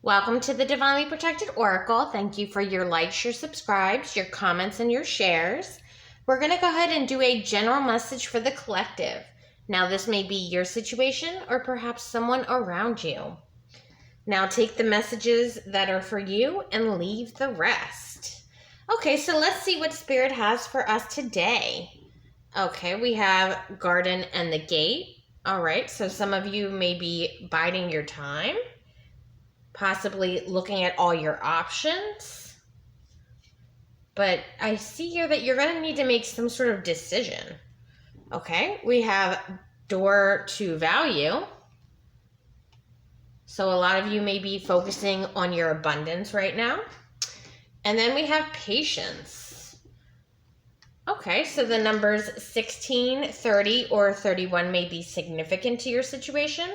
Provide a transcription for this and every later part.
Welcome to the Divinely Protected Oracle. Thank you for your likes, your subscribes, your comments, and your shares. We're going to go ahead and do a general message for the collective. Now, this may be your situation or perhaps someone around you. Now, take the messages that are for you and leave the rest. Okay, so let's see what Spirit has for us today. Okay, we have Garden and the Gate. All right, so some of you may be biding your time, possibly looking at all your options. But I see here that you're going to need to make some sort of decision. Okay, we have Door to Value. So a lot of you may be focusing on your abundance right now. And then we have Patience. Okay, so the numbers 16, 30, or 31 may be significant to your situation.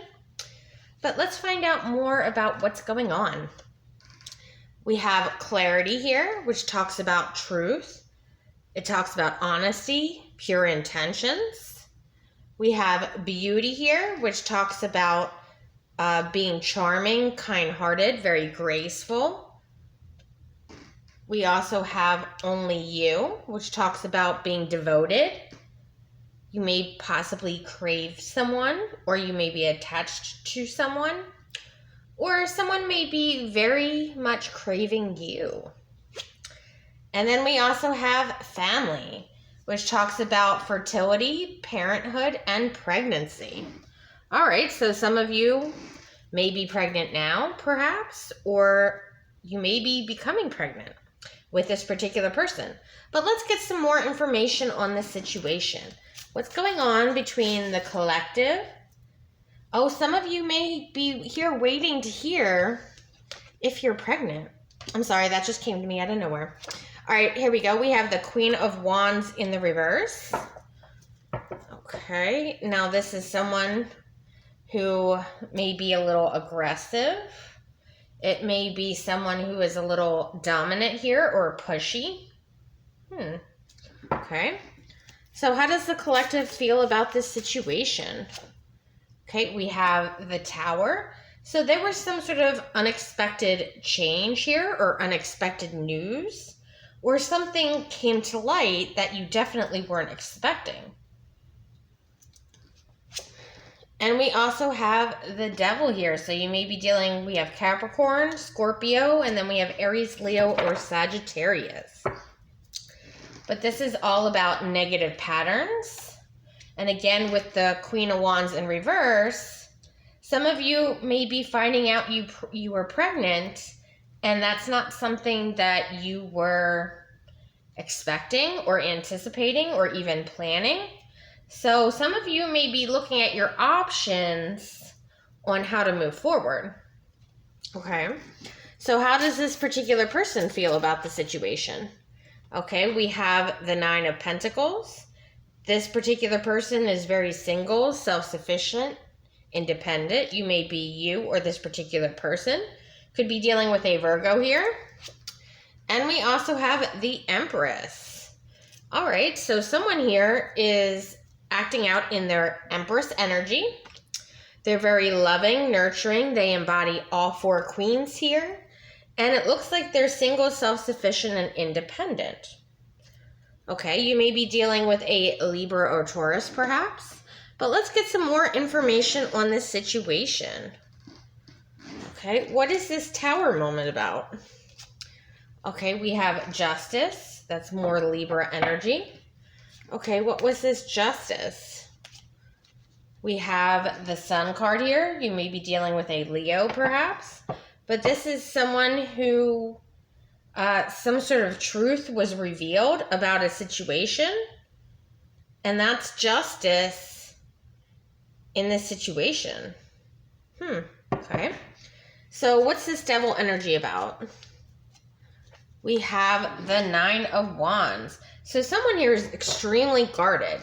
But let's find out more about what's going on. We have Clarity here, which talks about truth. It talks about honesty, pure intentions. We have Beauty here, which talks about being charming, kind-hearted, very graceful. We also have Only You, which talks about being devoted. You may possibly crave someone, or you may be attached to someone, or someone may be very much craving you. And then we also have Family, which talks about fertility, parenthood, and pregnancy. All right, so some of you may be pregnant now, perhaps, or you may be becoming pregnant with this particular person. But let's get some more information on the situation. What's going on between the collective? Oh, some of you may be here waiting to hear if you're pregnant. I'm sorry, that just came to me out of nowhere. All right, here we go. We have the Queen of Wands in the reverse. Okay, now this is someone who may be a little aggressive. It may be someone who is a little dominant here or pushy. Okay. So how does the collective feel about this situation? Okay, we have the Tower. So there was some sort of unexpected change here or unexpected news, or something came to light that you definitely weren't expecting. And we also have the Devil here. So you may be dealing, we have Capricorn, Scorpio, and then we have Aries, Leo, or Sagittarius. But this is all about negative patterns. And again, with the Queen of Wands in reverse, some of you may be finding out you were pregnant, and that's not something that you were expecting or anticipating or even planning. So some of you may be looking at your options on how to move forward. Okay, so how does this particular person feel about the situation? Okay, we have the Nine of Pentacles. This particular person is very single, self-sufficient, independent. You may be you or this particular person. Could be dealing with a Virgo here. And we also have the Empress. All right, so someone here is acting out in their Empress energy. They're very loving, nurturing. They embody all four queens here. And it looks like they're single, self-sufficient, and independent. Okay, you may be dealing with a Libra or Taurus, perhaps. But let's get some more information on this situation. Okay, what is this Tower moment about? Okay, we have Justice. That's more Libra energy. Okay, what was this Justice? We have the Sun card here. You may be dealing with a Leo, perhaps. But this is someone who some sort of truth was revealed about a situation. And that's justice in this situation. Okay. So what's this Devil energy about? We have the Nine of Wands. So someone here is extremely guarded.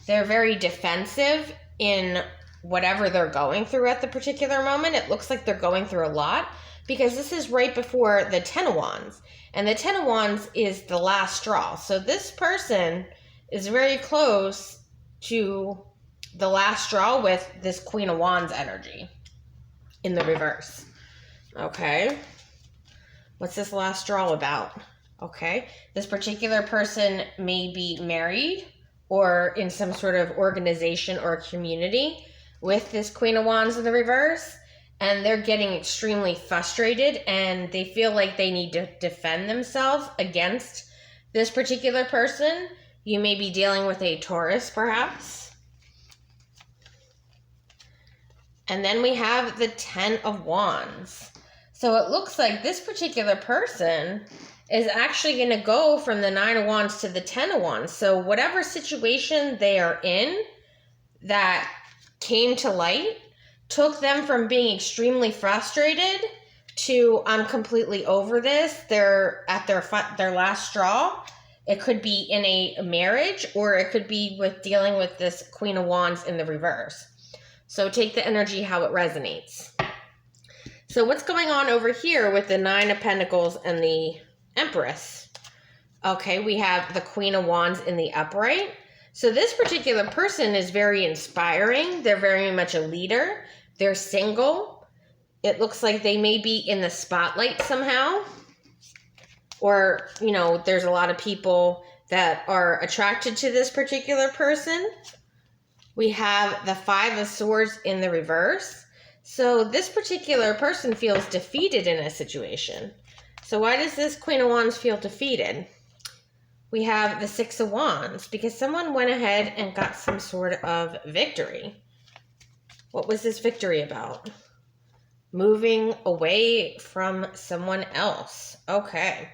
They're very defensive in whatever they're going through at the particular moment. It looks like they're going through a lot because this is right before the Ten of Wands. And the Ten of Wands is the last straw. So this person is very close to the last straw with this Queen of Wands energy in the reverse. Okay. What's this last straw about? Okay. This particular person may be married or in some sort of organization or community with this Queen of Wands in the reverse, and they're getting extremely frustrated and they feel like they need to defend themselves against this particular person. You may be dealing with a Taurus, perhaps. And then we have the Ten of Wands. So it looks like this particular person is actually going to go from the Nine of Wands to the Ten of Wands. So whatever situation they are in that came to light took them from being extremely frustrated to I'm completely over this. They're at their last straw. It could be in a marriage, or it could be with dealing with this Queen of Wands in the reverse. So take the energy how it resonates. So what's going on over here with the Nine of Pentacles and the Empress? Okay, we have the Queen of Wands in the upright. So this particular person is very inspiring. They're very much a leader. They're single. It looks like they may be in the spotlight somehow. Or, you know, there's a lot of people that are attracted to this particular person. We have the Five of Swords in the reverse. So this particular person feels defeated in a situation. So why does this Queen of Wands feel defeated? We have the Six of Wands because someone went ahead and got some sort of victory. What was this victory about? Moving away from someone else. Okay.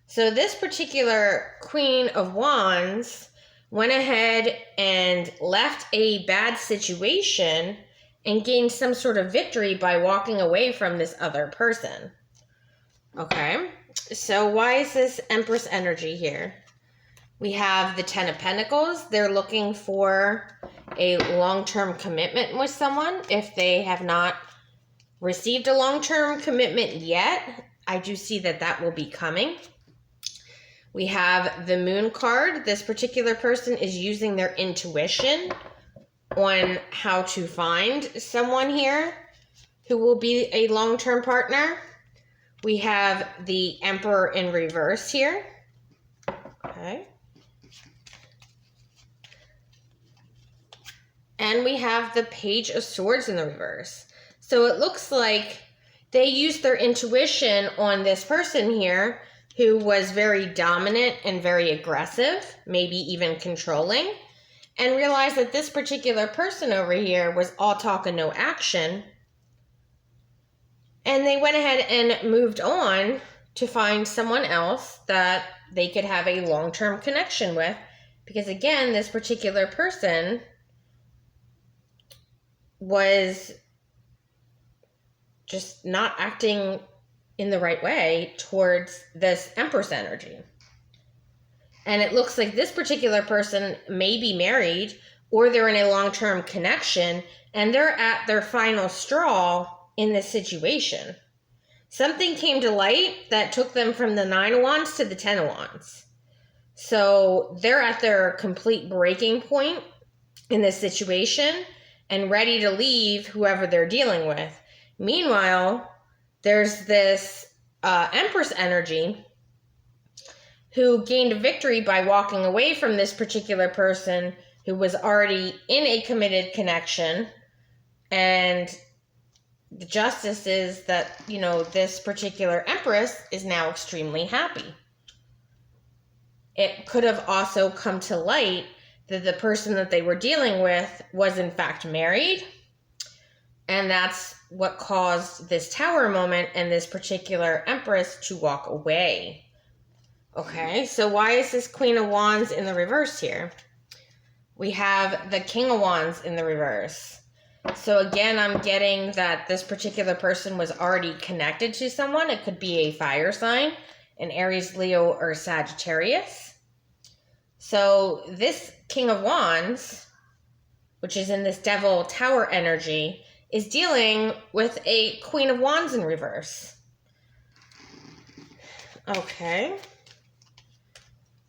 So this particular Queen of Wands went ahead and left a bad situation and gained some sort of victory by walking away from this other person. Okay, so why is this Empress energy here? We have the Ten of Pentacles. They're looking for a long-term commitment with someone. If they have not received a long-term commitment yet, I do see that that will be coming. We have the Moon card. This particular person is using their intuition on how to find someone here who will be a long-term partner. We have the Emperor in reverse here. Okay. And we have the Page of Swords in the reverse. So it looks like they used their intuition on this person here who was very dominant and very aggressive, maybe even controlling, and realized that this particular person over here was all talk and no action. And they went ahead and moved on to find someone else that they could have a long-term connection with. Because again, this particular person was just not acting in the right way towards this Empress energy. And it looks like this particular person may be married or they're in a long-term connection and they're at their final straw in this situation. Something came to light that took them from the Nine of Wands to the Ten of Wands. So they're at their complete breaking point in this situation and ready to leave whoever they're dealing with. Meanwhile, there's this Empress energy who gained a victory by walking away from this particular person who was already in a committed connection. And the justice is that, you know, this particular Empress is now extremely happy. It could have also come to light that the person that they were dealing with was in fact married. And that's what caused this Tower moment and this particular Empress to walk away. Okay, so why is this Queen of Wands in the reverse here? We have the King of Wands in the reverse. So again, I'm getting that this particular person was already connected to someone. It could be a fire sign, an Aries, Leo, or Sagittarius. So this King of Wands, which is in this Devil Tower energy, is dealing with a Queen of Wands in reverse. Okay.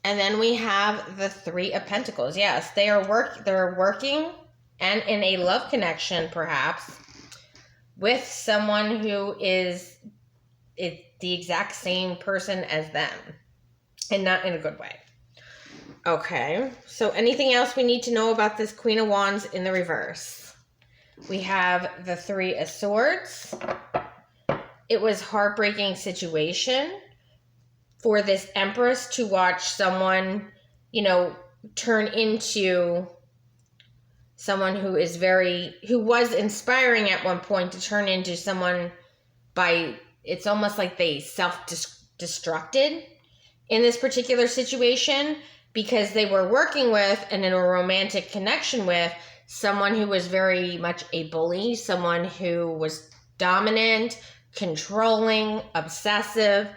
And then we have the Three of Pentacles. Yes, they're working and in a love connection, perhaps, with someone who is the exact same person as them, and not in a good way. Okay, so anything else we need to know about this Queen of Wands in the reverse? We have the Three of Swords. It was a heartbreaking situation for this Empress to watch someone, turn into someone who was inspiring at one point to turn into someone it's almost like they self-destructed in this particular situation, because they were working with and in a romantic connection with someone who was very much a bully, someone who was dominant, controlling, obsessive.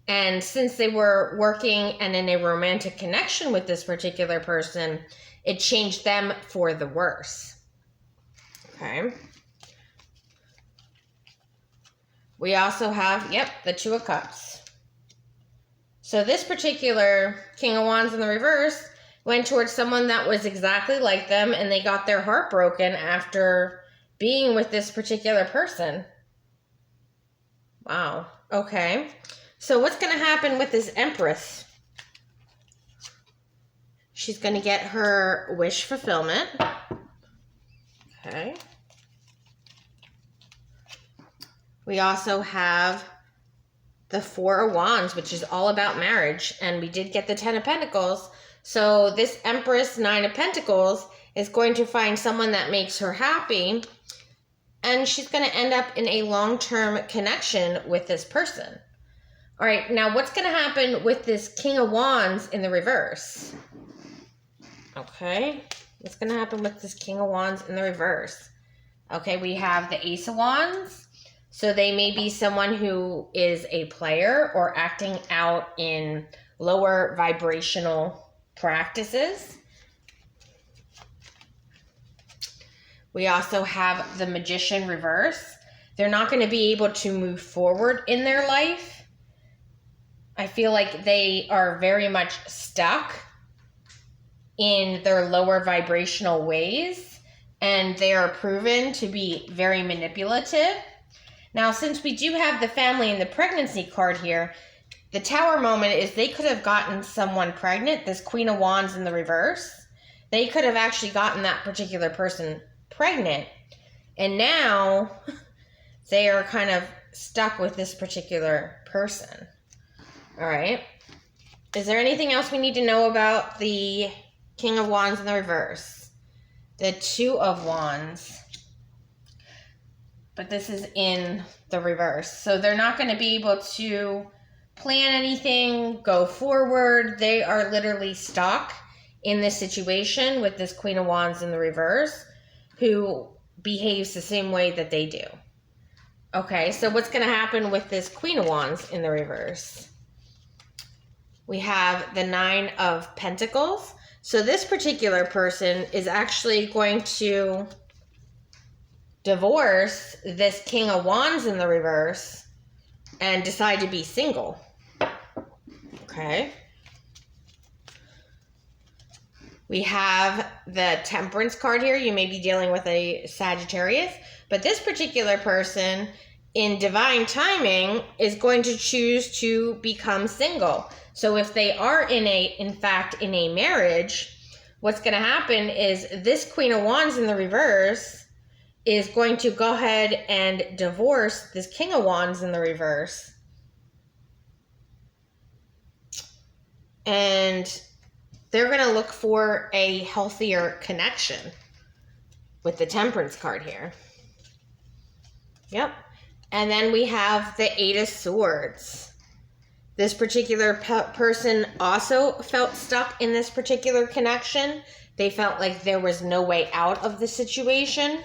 And since they were working and in a romantic connection with this particular person, it changed them for the worse. Okay. We also have, the Two of Cups. So this particular King of Wands in the reverse went towards someone that was exactly like them, and they got their heart broken after being with this particular person. Wow. Okay. So what's going to happen with this Empress? She's going to get her wish fulfillment. Okay. We also have the Four of Wands, which is all about marriage. And we did get the Ten of Pentacles. So this Empress, Nine of Pentacles, is going to find someone that makes her happy. And she's going to end up in a long-term connection with this person. All right, now what's going to happen with this King of Wands in the reverse? Okay, what's going to happen with this King of Wands in the reverse? Okay, we have the Ace of Wands. So they may be someone who is a player or acting out in lower vibrational practices. We also have the Magician reverse. They're not going to be able to move forward in their life. I feel like they are very much stuck in their lower vibrational ways, and they are proven to be very manipulative. Now, since we do have the family and the pregnancy card here, the Tower moment is they could have gotten someone pregnant, this Queen of Wands in the reverse. They could have actually gotten that particular person pregnant, and now they are kind of stuck with this particular person. All right. Is there anything else we need to know about the King of Wands in the reverse? The Two of Wands. But this is in the reverse. So they're not going to be able to plan anything, go forward. They are literally stuck in this situation with this Queen of Wands in the reverse, who behaves the same way that they do. Okay, so what's going to happen with this Queen of Wands in the reverse? We have the Nine of Pentacles. So this particular person is actually going to divorce this King of Wands in the reverse and decide to be single. Okay. We have the Temperance card here. You may be dealing with a Sagittarius, but this particular person in divine timing is going to choose to become single. So if they are in fact in a marriage, what's going to happen is this Queen of Wands in the reverse is going to go ahead and divorce this King of Wands in the reverse. And they're going to look for a healthier connection with the Temperance card here. Yep. And then we have the Eight of Swords. This particular person also felt stuck in this particular connection. They felt like there was no way out of the situation.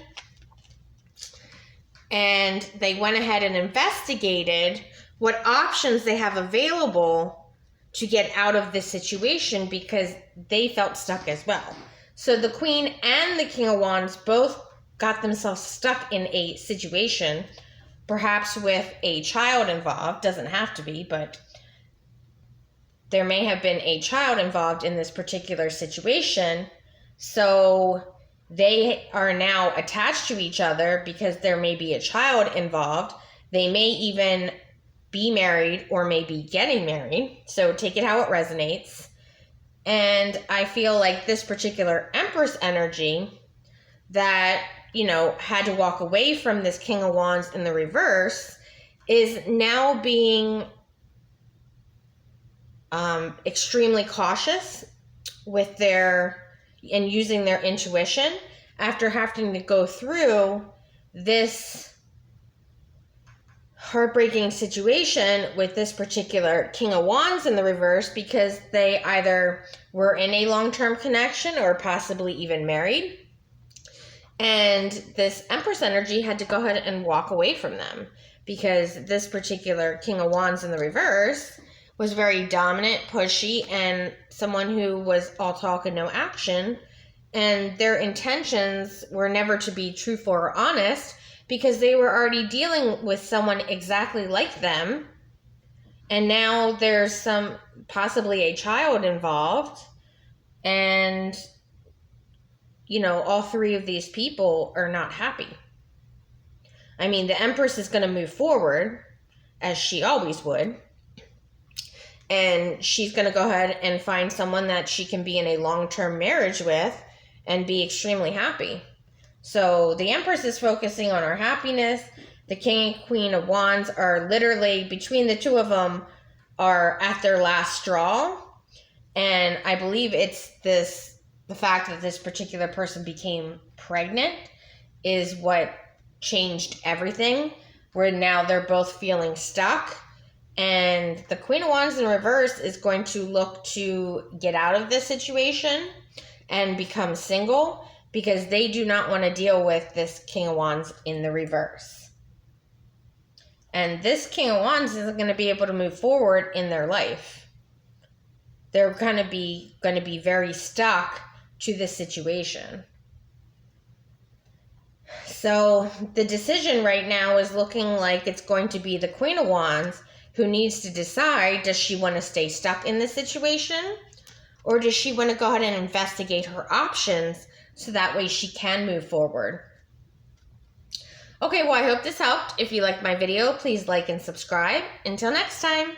And they went ahead and investigated what options they have available to get out of this situation, because they felt stuck as well. So the Queen and the King of Wands both got themselves stuck in a situation, perhaps with a child involved. Doesn't have to be, but there may have been a child involved in this particular situation. So they are now attached to each other because there may be a child involved. They may even be married or may be getting married. So take it how it resonates. And I feel like this particular Empress energy that, you know, had to walk away from this King of Wands in the reverse is now being extremely cautious with and using their intuition after having to go through this heartbreaking situation with this particular King of Wands in the reverse, because they either were in a long-term connection or possibly even married. And this Empress energy had to go ahead and walk away from them because this particular King of Wands in the reverse was very dominant, pushy, and someone who was all talk and no action. And their intentions were never to be truthful or honest because they were already dealing with someone exactly like them. And now there's possibly a child involved. And, you know, all three of these people are not happy. I mean, the Empress is going to move forward, as she always would. And she's going to go ahead and find someone that she can be in a long-term marriage with and be extremely happy. So the Empress is focusing on her happiness. The King and Queen of Wands are literally, between the two of them, are at their last straw. And I believe it's the fact that this particular person became pregnant is what changed everything, where now they're both feeling stuck. And the Queen of Wands in reverse is going to look to get out of this situation and become single because they do not want to deal with this King of Wands in the reverse. And this King of Wands isn't going to be able to move forward in their life. They're going to be very stuck to this situation. So the decision right now is looking like it's going to be the Queen of Wands who needs to decide, does she want to stay stuck in this situation? Or does she want to go ahead and investigate her options so that way she can move forward? Okay, well, I hope this helped. If you liked my video, please like and subscribe. Until next time.